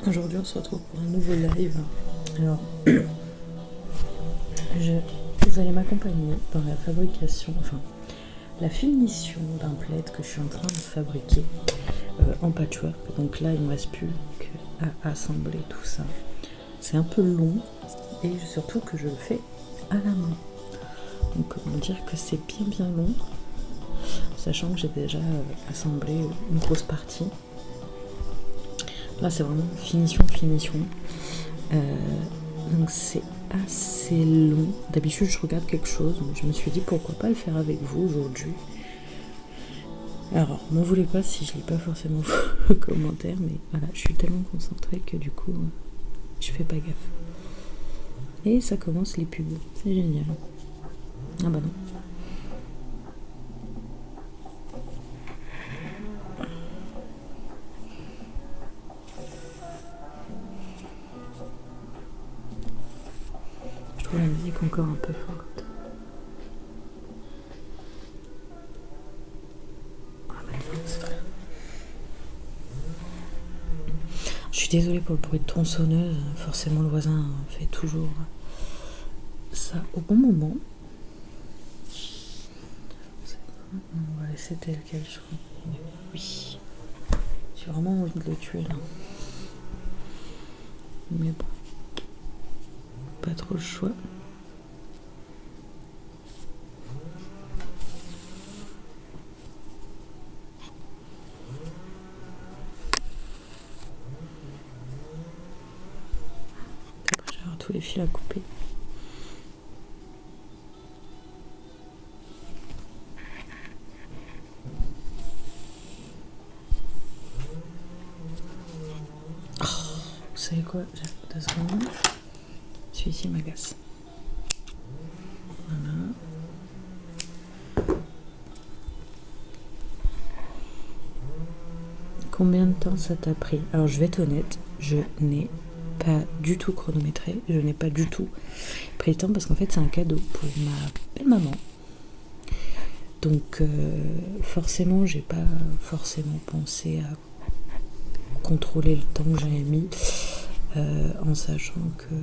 Aujourd'hui on se retrouve pour un nouveau live. Alors, vous allez m'accompagner dans la fabrication, enfin la finition d'un plaid que je suis en train de fabriquer en patchwork. Donc là il ne me reste plus qu'à assembler tout ça. C'est un peu long et surtout que je le fais à la main. Donc on va dire que c'est bien long, sachant que j'ai déjà assemblé une grosse partie. Là c'est vraiment finition. Donc c'est assez long. D'habitude je regarde quelque chose, donc je me suis dit pourquoi pas le faire avec vous aujourd'hui. Alors m'en voulez pas si je lis pas forcément vos commentaires, mais voilà, je suis tellement concentrée que du coup je fais pas gaffe. Et ça commence les pubs, c'est génial. Ah bah non. Je trouve la musique encore un peu forte. Ah bah non, c'est vrai. Je suis désolée pour le bruit de tronçonneuse, forcément le voisin fait toujours ça au bon moment. On va laisser tel quel, je crois. Oui. J'ai vraiment envie de le tuer là. Mais bon. Pas trop le choix. Après, je vais avoir tous les fils à couper. Oh, vous savez quoi? J'ai 2 secondes. Celui-ci m'agace. Voilà. Combien de temps ça t'a pris? Alors je vais être honnête, je n'ai pas du tout chronométré, je n'ai pas du tout pris le temps parce qu'en fait c'est un cadeau pour ma belle maman. Donc forcément j'ai pas forcément pensé à contrôler le temps que j'avais mis en sachant que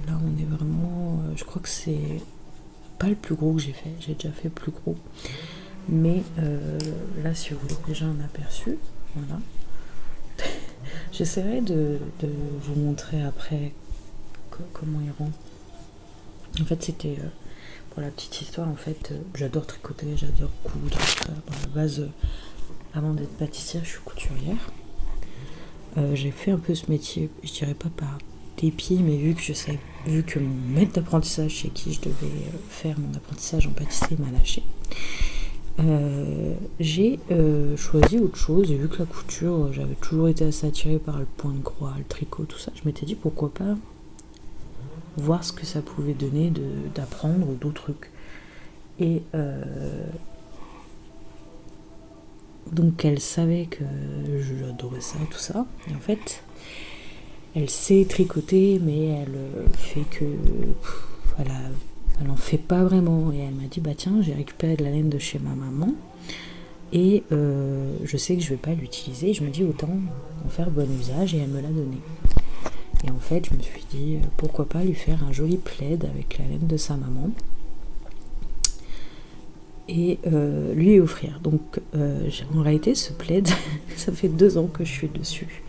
là on est vraiment, je crois que c'est pas le plus gros que j'ai fait, j'ai déjà fait plus gros, mais là si vous voulez déjà un aperçu, voilà. J'essaierai de vous montrer après comment il rend. En fait c'était pour la petite histoire, en fait j'adore tricoter, j'adore coudre, tout ça. À la base avant d'être pâtissière je suis couturière. J'ai fait un peu ce métier, je dirais pas par dépit, mais vu que mon maître d'apprentissage chez qui je devais faire mon apprentissage en pâtisserie m'a lâché, j'ai choisi autre chose. Et vu que la couture, j'avais toujours été assez attirée par le point de croix, le tricot, tout ça, je m'étais dit pourquoi pas voir ce que ça pouvait donner d'apprendre d'autres trucs. Et donc elle savait que j'adorais ça, tout ça. Et en fait, elle sait tricoter, mais elle fait que... elle en fait pas vraiment. Et elle m'a dit, bah tiens, j'ai récupéré de la laine de chez ma maman. Et je sais que je vais pas l'utiliser. Je me dis, autant en faire bon usage. Et elle me l'a donné. Et en fait, je me suis dit, pourquoi pas lui faire un joli plaid avec la laine de sa maman. Et lui offrir. Donc en réalité ce plaid, ça fait 2 ans que je suis dessus.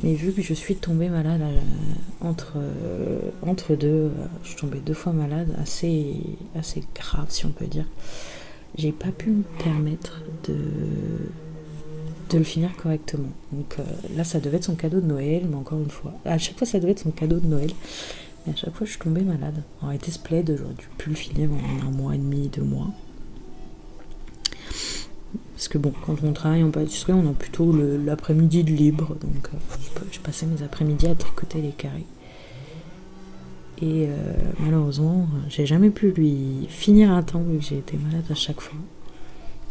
Mais vu que je suis tombée malade entre deux, je suis tombée 2 fois malade, assez grave si on peut dire, j'ai pas pu me permettre de le finir correctement. Donc là ça devait être son cadeau de Noël, mais encore une fois, à chaque fois ça devait être son cadeau de Noël, mais à chaque fois je suis tombée malade. En réalité ce plaid, j'aurais dû plus le finir en 1 mois et demi, 2 mois. Parce que bon, quand on travaille en pâtisserie, on a plutôt l'après-midi de libre, donc je passais mes après-midi à tricoter les carrés. Et malheureusement, j'ai jamais pu lui finir à temps vu que j'ai été malade à chaque fois.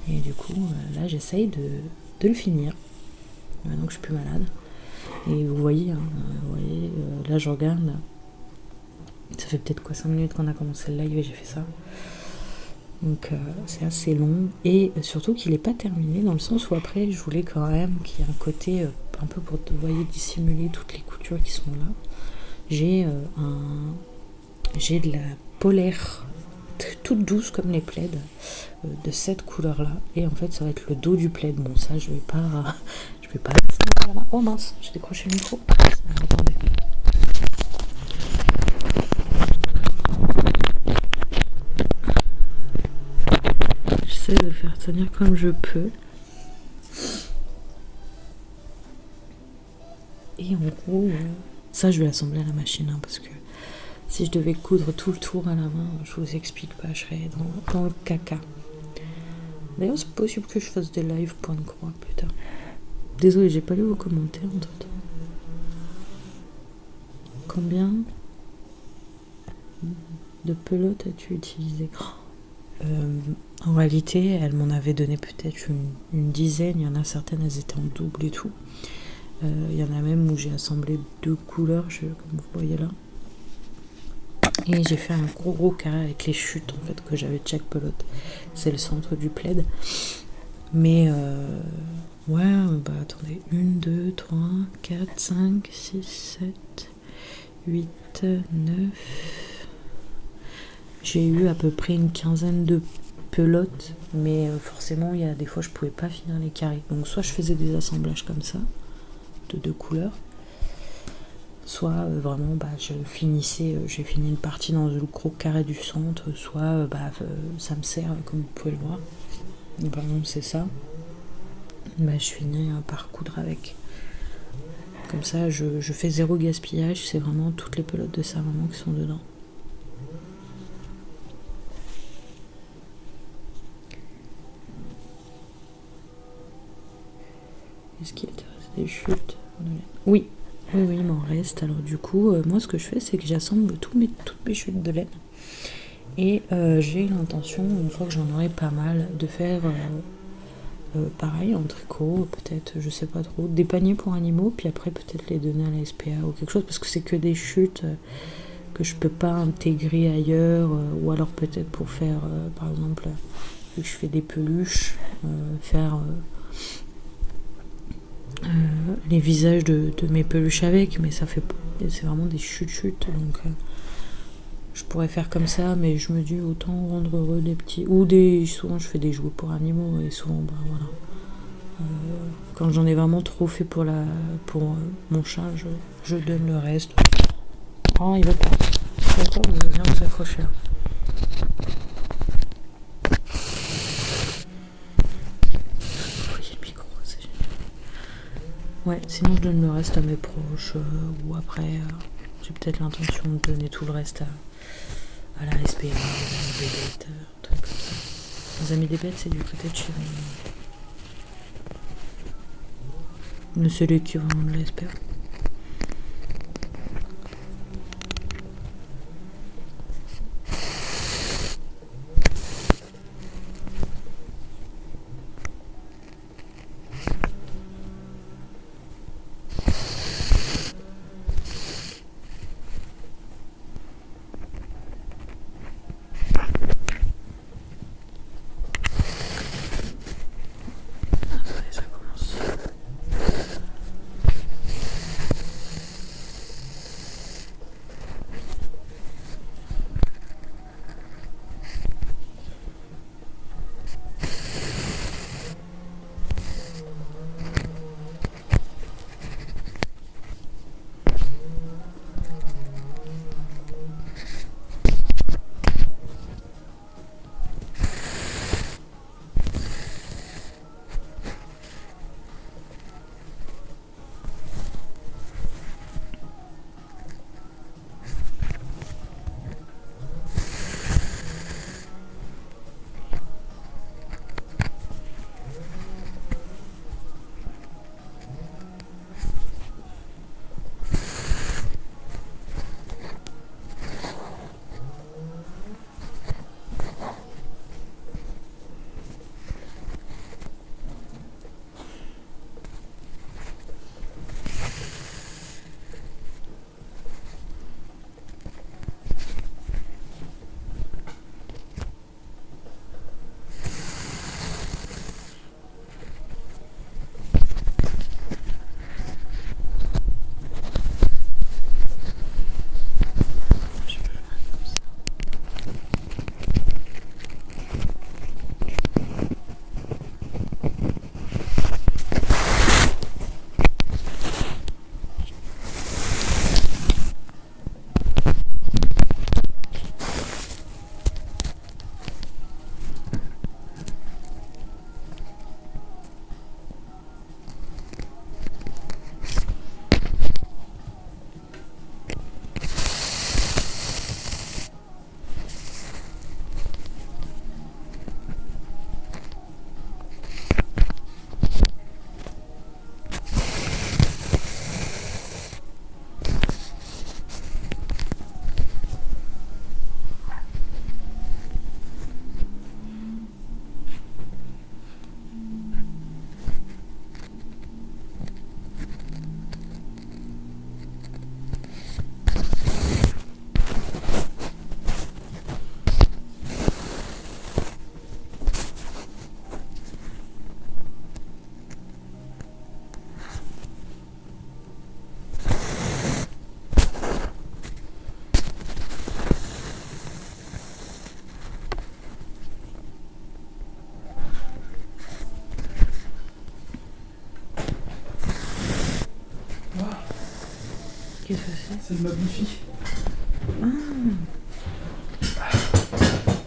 Et du coup, là, j'essaye de le finir. Maintenant que je suis plus malade. Et vous voyez, là, je regarde. Ça fait peut-être 5 minutes qu'on a commencé le live et j'ai fait ça. Donc c'est assez long et surtout qu'il n'est pas terminé dans le sens où après je voulais quand même qu'il y ait un côté un peu pour, vous voyez, dissimuler toutes les coutures qui sont là. J'ai de la polaire toute douce comme les plaids de cette couleur là, et en fait ça va être le dos du plaid. Bon, ça je vais pas oh mince, j'ai décroché le micro. Attendez, j'essaie de le faire tenir comme je peux. Et en gros, ça je vais l'assembler à la machine, hein, parce que si je devais coudre tout le tour à la main, je vous explique pas, je serais dans le caca. D'ailleurs, c'est possible que je fasse des lives point de croix plus tard. Désolée, j'ai pas lu vos commentaires entre temps. Combien de pelotes as-tu utilisé? En réalité, elle m'en avait donné peut-être une dizaine. Il y en a certaines, elles étaient en double et tout. Il y en a même où j'ai assemblé 2 couleurs, comme vous voyez là. Et j'ai fait un gros carré avec les chutes en fait que j'avais de chaque pelote. C'est le centre du plaid. Mais ouais, bah attendez. 1, 2, 3, 4, 5, 6, 7, 8, 9. J'ai eu à peu près une quinzaine de pelotes. Mais forcément, il y a des fois je pouvais pas finir les carrés. Donc soit je faisais des assemblages comme ça, de 2 couleurs. Soit vraiment je finissais, j'ai fini une partie dans le gros carré du centre, soit ça me sert comme vous pouvez le voir. Donc, par exemple c'est ça, je finis par coudre avec. Comme ça je fais 0 gaspillage, c'est vraiment toutes les pelotes de sa maman qui sont dedans. Est-ce qu'il te reste des chutes? Oui. Oui, il m'en reste. Alors du coup, moi ce que je fais, c'est que j'assemble toutes mes chutes de laine. Et j'ai l'intention, une fois que j'en aurai pas mal, de faire pareil en tricot, peut-être, je sais pas trop, des paniers pour animaux, puis après peut-être les donner à la SPA ou quelque chose, parce que c'est que des chutes que je peux pas intégrer ailleurs, ou alors peut-être pour faire, par exemple, vu que je fais des peluches, faire... les visages de mes peluches avec, mais c'est vraiment des chutes, donc je pourrais faire comme ça, mais je me dis autant rendre heureux des petits, souvent je fais des jouets pour animaux, et souvent voilà, quand j'en ai vraiment trop fait pour mon chat, je donne le reste. Oh, il va pas, d'accord, vous allez bien vous accrocher là. Ouais, sinon je donne le reste à mes proches, ou après j'ai peut-être l'intention de donner tout le reste à la SPA, aux amis des bêtes, un truc comme ça. Les amis des bêtes, c'est du côté de chez moi. C'est l'équivalent de la SPA. Qu'est-ce que c'est? C'est le meuble Wi-Fi.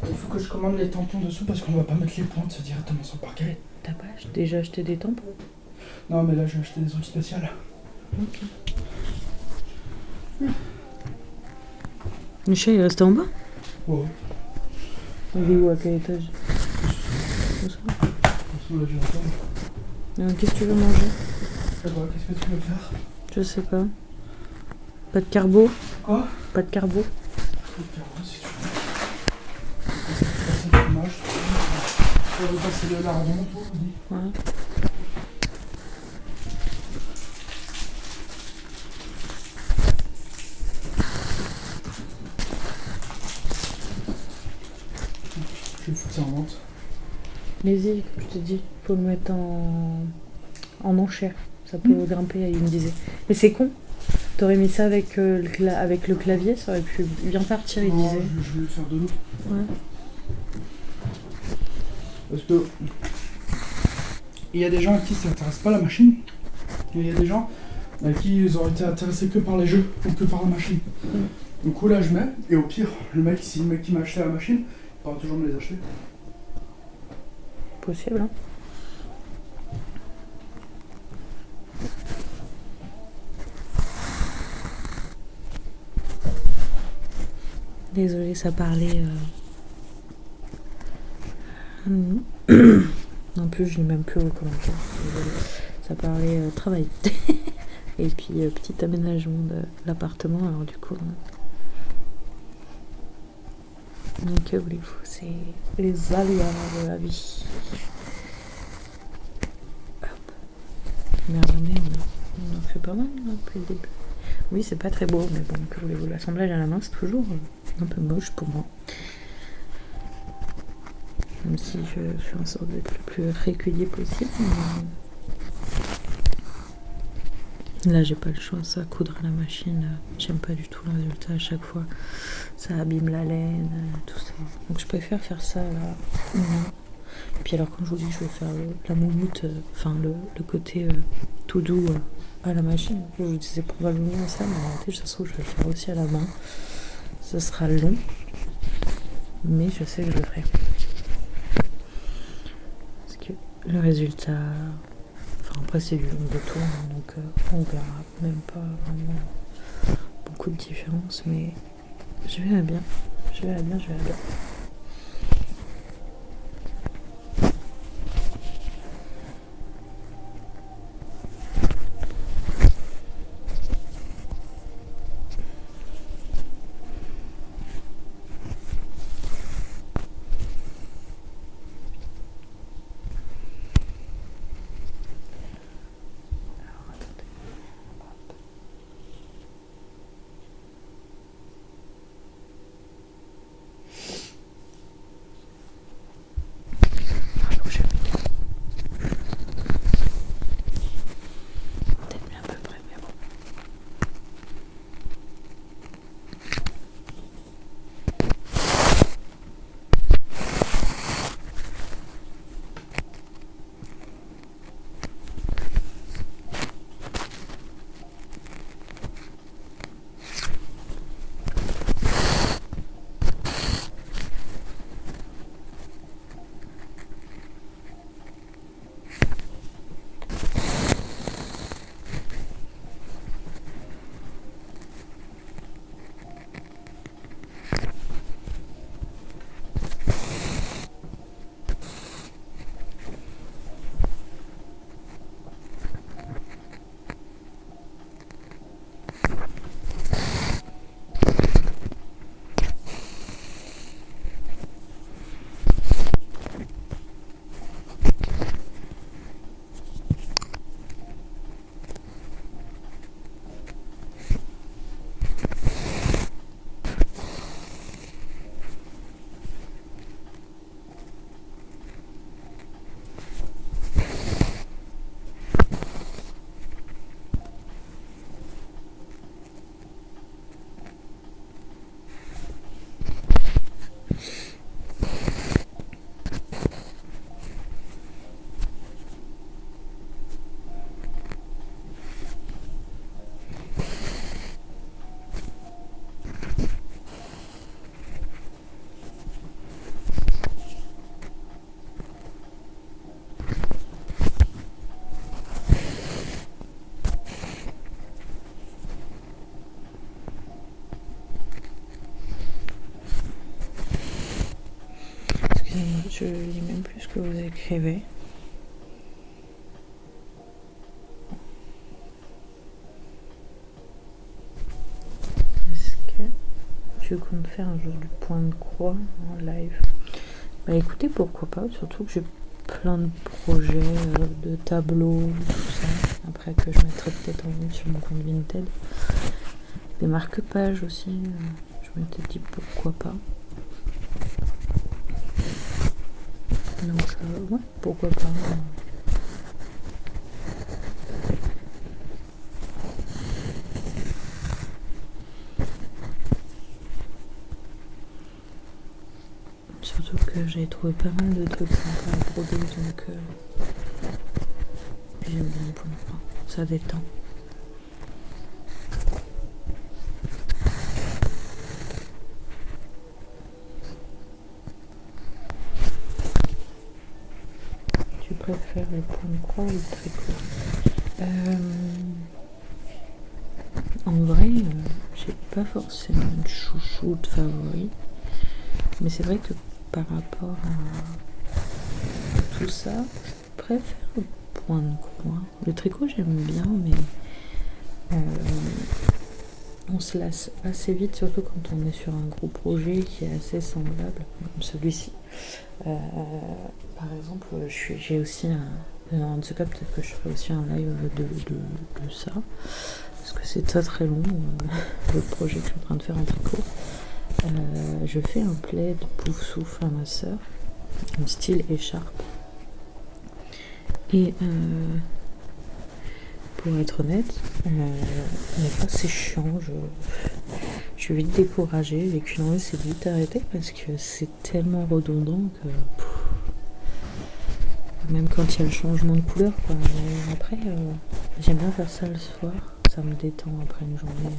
Il faut que je commande les tampons dessous parce qu'on va pas mettre les pointes directement sur le parquet. T'as pas déjà acheté des tampons? Non, mais là, j'ai acheté des trucs spéciaux. Ok. Le chat, il est resté en bas? Ouais. Il est où? À quel étage? Où ça? Là, j'ai attendre. Qu'est-ce que tu veux manger? Ça va, qu'est-ce que tu veux faire? Je sais pas. Pas de carbo? Quoi? Pas de carbo? Faut le faire, si tu veux. Passer le fromage. On va passer le lardon, toi, dis. Ouais. Je vais foutre ça en vente. Vas-y, comme je te dis, faut le mettre en enchère. Ça peut grimper, il me disait. Mais c'est con. T'aurais mis ça avec, avec le clavier, ça aurait pu bien partir, il Non, disait. je vais le faire de l'eau. Ouais. Parce que il y a des gens à qui ça n'intéresse pas la machine. Et il y a des gens à qui ils auraient été intéressés que par les jeux ou que par la machine. Du coup là je mets, et au pire, le mec, si le mec qui m'a acheté la machine, il pourra toujours me les acheter. Possible, hein. Désolée, ça parlait. En plus, je n'ai même plus au commentaire. Désolée. Ça parlait travail. Et puis petit aménagement de l'appartement. Alors du coup. Donc que voulez-vous, c'est les aléas de la vie. Hop. Mais regardez, on en fait pas mal là, depuis le début. Oui, c'est pas très beau, mais bon, que voulez-vous, l'assemblage à la main, c'est toujours un peu moche pour moi. Même si je fais en sorte d'être le plus régulier possible. Mais là, j'ai pas le choix, ça, coudre à la machine, j'aime pas du tout le résultat à chaque fois. Ça abîme la laine, tout ça. Donc je préfère faire ça là. Et puis alors, quand je vous dis que je vais faire la moumoute, enfin le côté tout doux à la machine, je vous disais probablement ça, mais en réalité, ça se trouve, je vais le faire aussi à la main. Ce sera long, mais je sais que je le ferai. Parce que le résultat... Enfin, après, c'est du long de tour, donc on verra même pas vraiment beaucoup de différence, mais je verrai bien. Je verrai bien. je lis même plus ce que vous écrivez. Est-ce que tu comptes faire un jour du point de croix en live? Bah écoutez, pourquoi pas, surtout que j'ai plein de projets, de tableaux, tout ça, après que je mettrai peut-être en ligne sur mon compte Vinted. Des marque-pages aussi, je m'étais dit pourquoi pas. Donc ouais, pourquoi pas. Surtout que j'ai trouvé pas mal de trucs sympas à broder, donc j'aime bien pour moi. Ça détend. Tu préfères le point de croix ou le tricot? En vrai, j'ai pas forcément une chouchoute favorite. Mais c'est vrai que par rapport à tout ça, je préfère le point de croix. Le tricot, j'aime bien, mais on se lasse assez vite, surtout quand on est sur un gros projet qui est assez semblable, comme celui-ci. Par exemple, j'ai aussi un de ce cas, peut-être que je ferai aussi un live de ça, parce que c'est très long, le projet que je suis en train de faire en tricot. Je fais un plaid pouf souffle à ma soeur, en style écharpe. Et pour être honnête, des fois c'est chiant, je suis vite découragée, les culottes c'est vite arrêté parce que c'est tellement redondant que même quand il y a le changement de couleur quoi. Mais après j'aime bien faire ça le soir, ça me détend après une journée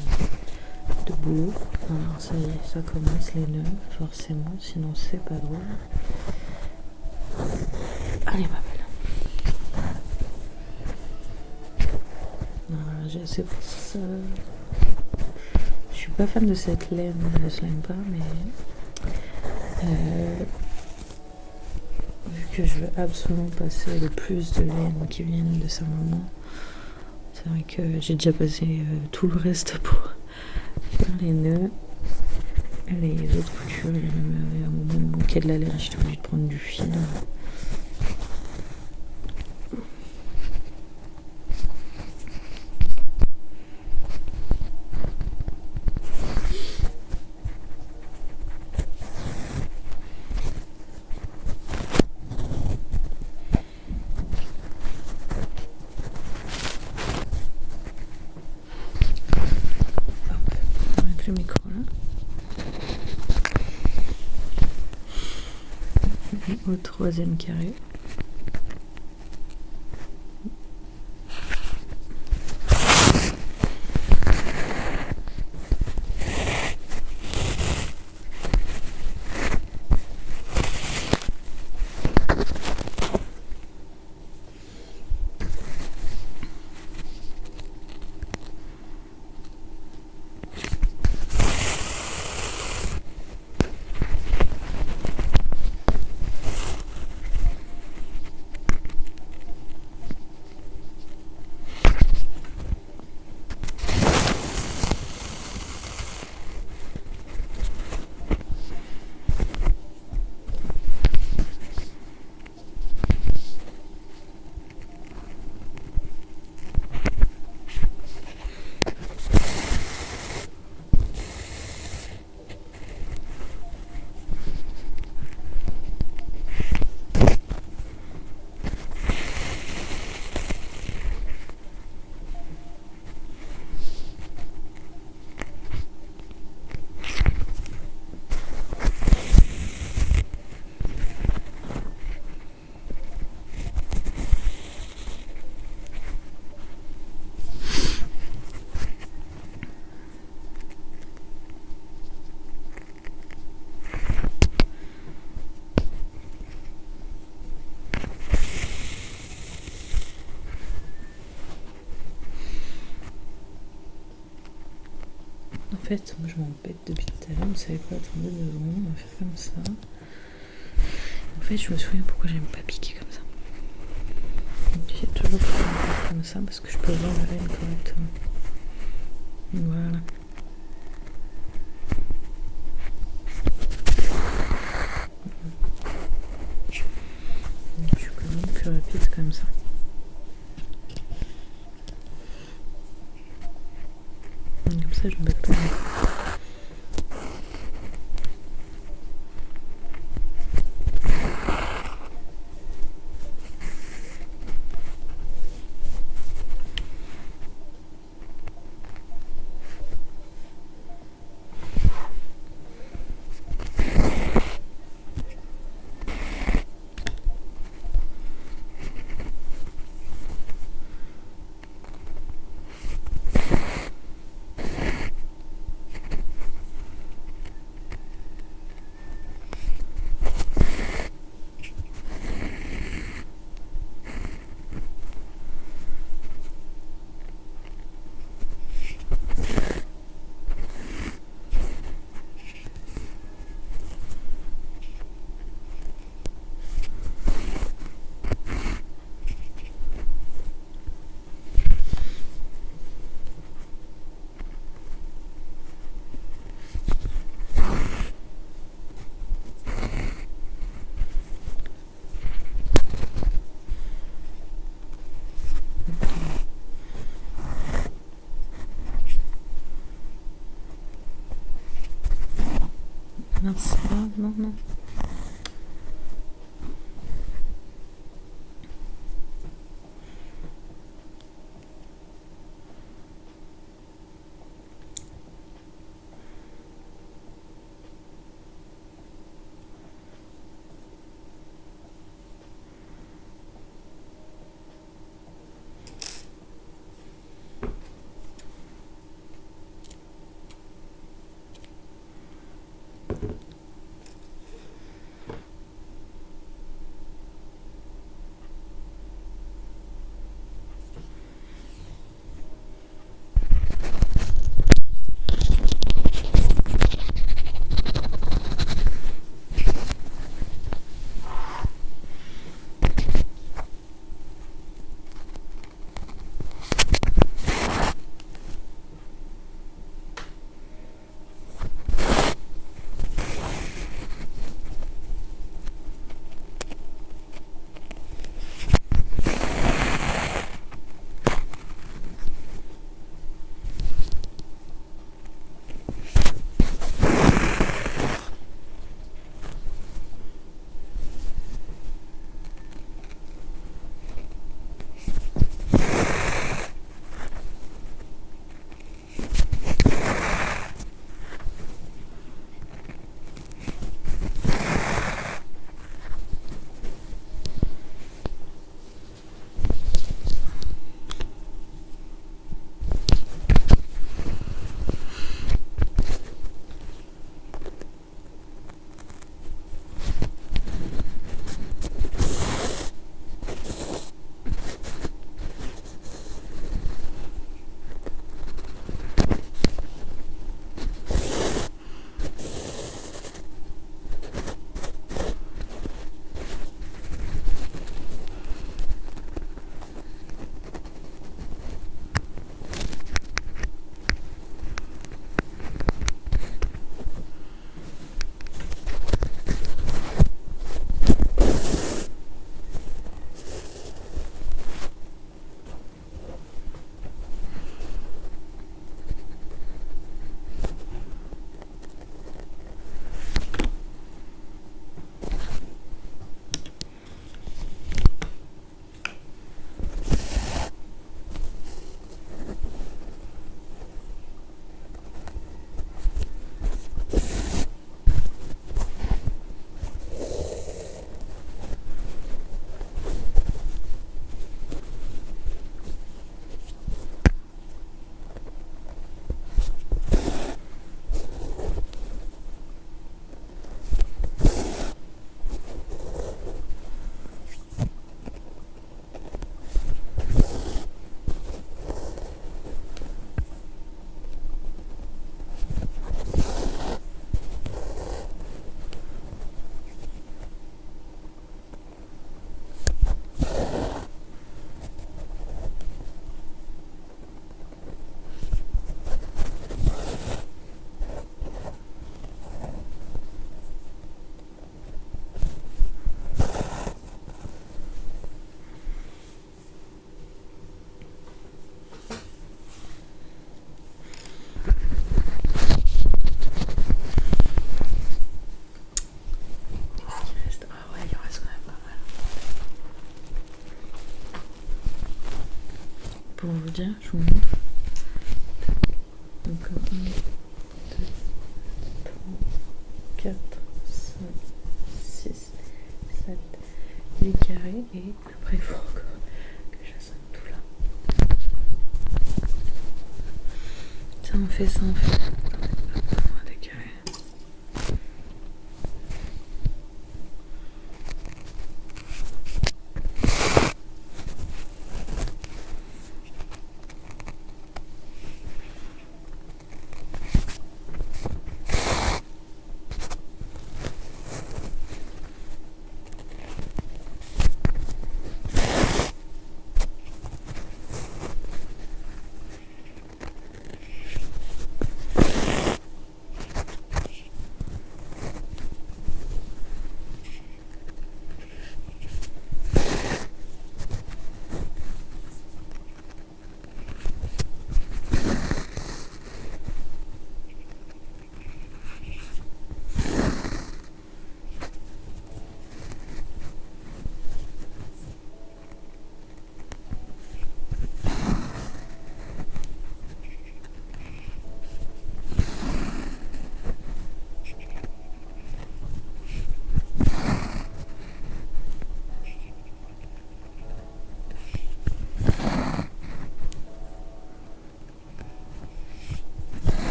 de boulot. Alors ça y est, ça commence les nœuds forcément, sinon c'est pas drôle. Allez ma belle. Voilà, j'ai assez pour ça. Je suis pas fan de cette laine, je l'aime pas, mais vu que je veux absolument passer le plus de laine qui viennent de sa maman, c'est vrai que j'ai déjà passé tout le reste pour faire les nœuds. Les autres coutures, il y a même un moment où il manquait de la laine, j'étais obligée de prendre du fil. Le micro là. Au troisième carré. En fait, moi je m'embête depuis tout à l'heure, vous savez quoi, attendez 2 secondes, on va faire comme ça. En fait, je me souviens pourquoi j'aime pas piquer comme ça. J'essaie toujours de faire comme ça parce que je peux voir la veine correctement. Voilà. Je suis quand même plus rapide comme ça. Comme ça, je ne bats pas. Non, c'est pas... Non. vous montre. Donc 1, 2, 3, 4, 5, 6, 7, 8 carrés et après il faut encore que j'assemble tout là. Ça on fait, ça on fait. Des carrés.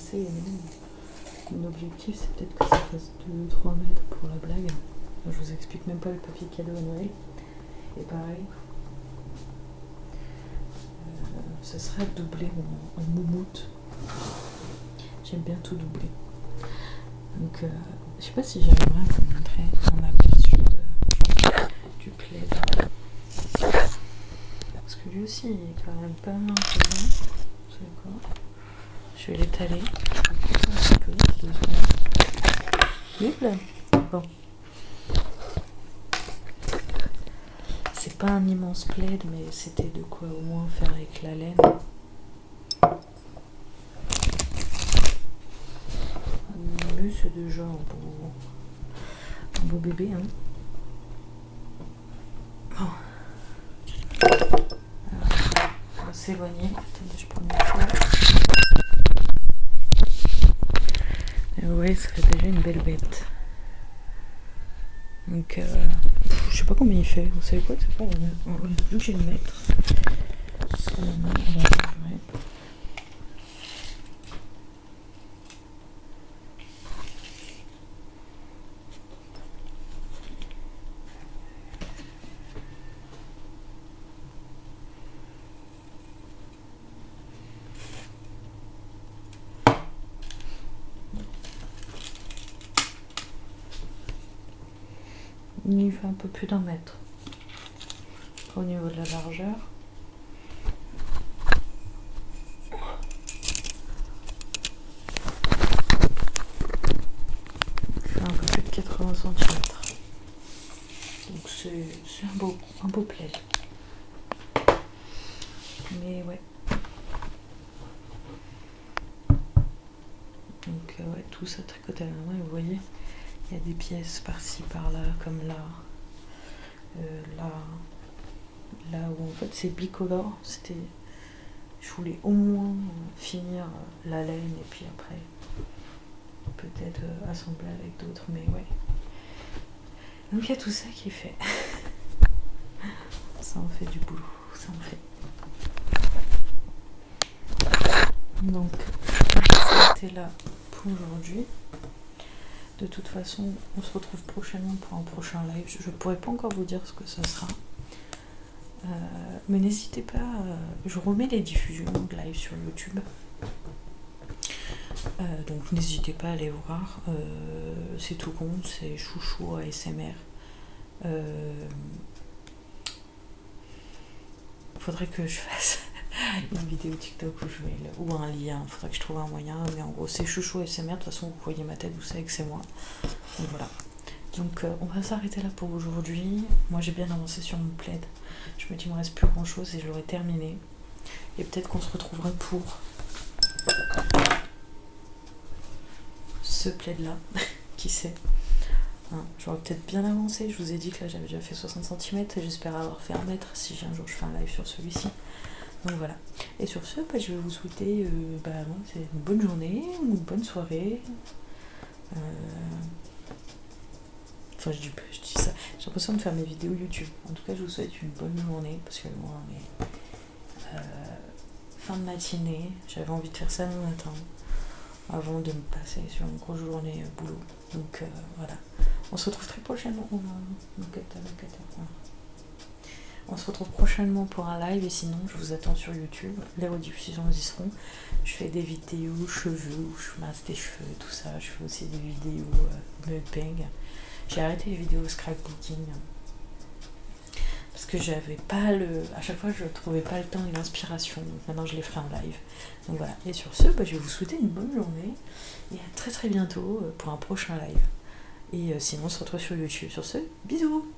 essaye, mon objectif c'est peut-être que ça fasse 2-3 mètres pour la blague. Enfin, je vous explique même pas le papier cadeau à Noël. Et pareil, ça serait doublé en moumoute. J'aime bien tout doubler. Donc je sais pas si j'arriverai à vous montrer un aperçu du plaid. Parce que lui aussi il est quand même pas imposant. Vous savez quoi ? Je vais l'étaler. Un peu, 2 secondes. Oui, là. Bon. C'est pas un immense plaid, mais c'était de quoi au moins faire avec la laine. Lui, c'est déjà un beau bébé, hein. Bon. Alors, on va s'éloigner. Attendez, je prends le micro. Et ouais, ça fait déjà une belle bête. Donc, je sais pas combien il fait. Vous savez quoi, c'est pas vu que j'ai le mètre. On va mesurer. Il fait un peu plus d'1 mètre au niveau de la largeur. Il fait un peu plus de 80 cm. Donc c'est un beau plaid. Mais ouais. Donc ouais, tout ça tricoté à la main, vous voyez. Il y a des pièces par-ci, par-là, comme là. Là où en fait c'est bicolore. Je voulais au moins finir la laine et puis après peut-être assembler avec d'autres, mais ouais. Donc il y a tout ça qui est fait. Ça en fait du boulot, ça en fait. Donc c'était là pour aujourd'hui. De toute façon, on se retrouve prochainement pour un prochain live. Je ne pourrais pas encore vous dire ce que ce sera. Mais n'hésitez pas, je remets les diffusions de live sur YouTube. Donc n'hésitez pas à aller voir. C'est tout con, c'est Chouchou ASMR. Faudrait que je fasse une vidéo TikTok ou un lien, faudrait que je trouve un moyen, mais en gros c'est Chouchou ASMR, de toute façon vous voyez ma tête, vous savez que c'est moi. Donc voilà. Donc on va s'arrêter là pour aujourd'hui. Moi j'ai bien avancé sur mon plaid. Je me dis il me reste plus grand chose et je l'aurai terminé. Et peut-être qu'on se retrouverait pour ce plaid là, qui sait. Hein, j'aurais peut-être bien avancé, je vous ai dit que là j'avais déjà fait 60 cm et j'espère avoir fait 1 mètre si un jour je fais un live sur celui-ci. Donc voilà. Et sur ce, je vais vous souhaiter c'est une bonne journée, une bonne soirée. Enfin je dis ça, j'ai l'impression de faire mes vidéos YouTube. En tout cas je vous souhaite une bonne journée parce que moi on est fin de matinée, j'avais envie de faire ça le matin avant de me passer sur une grosse journée boulot. Donc voilà. On se retrouve très prochainement. On se retrouve prochainement pour un live et sinon je vous attends sur YouTube. Les rediffusions y seront. Je fais des vidéos cheveux où je masse des cheveux, tout ça. Je fais aussi des vidéos mukbang. J'ai arrêté les vidéos scrapbooking parce que j'avais pas à chaque fois je trouvais pas le temps et l'inspiration. Donc maintenant je les ferai en live. Donc voilà. Et sur ce, je vais vous souhaiter une bonne journée et à très très bientôt pour un prochain live. Et sinon on se retrouve sur YouTube. Sur ce, bisous.